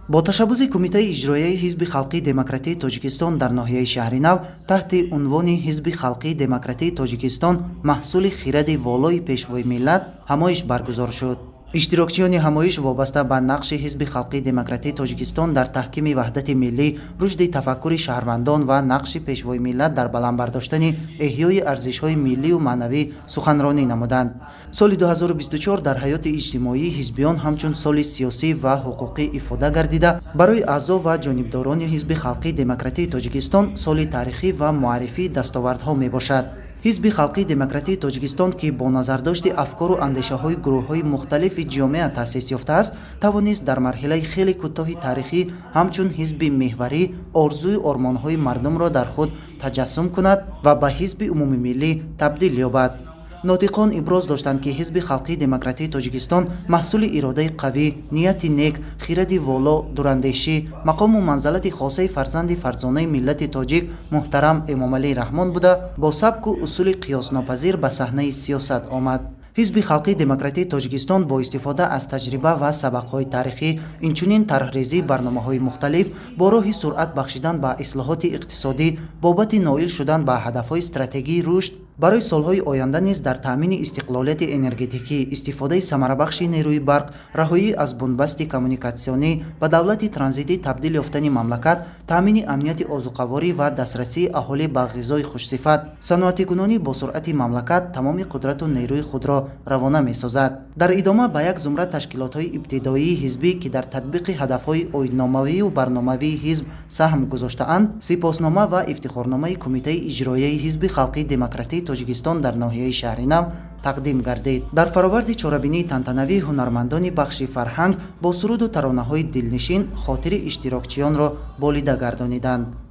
бо ташаббуси кумитаи иҷроияи ҳизби халқии демократии тоҷикистон дар ноҳияи шаҳри нав таҳти унвони ҳизби халқии демократии тоҷикистон маҳсули хиради волои пешвои миллат ҳамоиш баргузор шуд. иштирокчиёни ҳамоиш вобаста ба нақши ҳизби халқии демократии тоҷикистон дар таҳкими ваҳдати миллӣ, рушди тафаккури шаҳрвандон ва нақши пешвои миллат дар баландбардоштани эҳёи арзишҳои миллию маънавӣ суханронӣ намуданд. соли 2024 дар ҳаёти иҷтимоии ҳизбиён ҳамчун соли сиёсӣ ва ҳуқуқӣ ифода гардида, барои аъзо ва ҷонибдорони ҳизби халқии демократии тоҷикистон соли таърихӣ ва муаррифии дастовардҳо мебошад. ҳизби халқии демократии тоҷикистон ки бо назардошти афкору андешаҳои гурӯҳҳои мухталифи ҷомеа таъсис ёфтааст, тавонист дар марҳилаи хеле кӯтоҳи таърихӣ ҳамчун ҳизби меҳварӣ орзуи ормонҳои мардумро дар худ таҷассум кунад ва ба ҳизби умумимиллӣ табдил ёбад. нотиқон иброз доштанд ки ҳизби халқии демократии тоҷикистон маҳсули иродаи қавӣ, нияти нек, хиради воло, дурандешӣ, мақому манзалати хосаи фарзанди фарзонаи миллати тоҷик муҳтарам Эмомалии Раҳмон буда, бо сабку усули қиёснопазир ба саҳнаи сиёсат омад. ҳизби халқии демократии тоҷикистон бо истифода аз таҷриба ва сабақҳои таърихӣ, инчунин тарҳрезии барномаҳои мухталиф бо роҳи суръат бахшидан ба ислоҳоти иқтисодӣ бобати ноил шудан ба ҳадафҳои стратегии рушд, барои солҳои оянда низ дар таъмини истиқлолияти энергетикӣ, истифодаи самарабахши нерӯи барқ, раҳоӣ аз бунбасти коммуникатсионӣ, ба давлати транзитӣ табдил ёфтани мамлакат, таъмини амнияти озуқаворӣ ва дастрасии аҳолӣ ба ғизои хушсифат, саноатикунонӣ бо суръати мамлакат тамоми қудрату нерӯи худро равона месозад. дар идома ба як зумра ташкилотҳои ибтидоии ҳизбӣ ки дар татбиқи ҳадафҳои оидномавию барномавии ҳизб саҳм гузоштаанд, сипоснома ва ифтихорномаи кумитаи иҷроияи ҳизби халқии демократии тоҷикистон дар ноҳияи шаҳри нав тақдим гардид. дар фароварди чорабинии тантанавии ҳунармандони бахши фарҳанг бо суруду таронаҳои дилнишин хотири иштирокчиёнро болида гардониданд.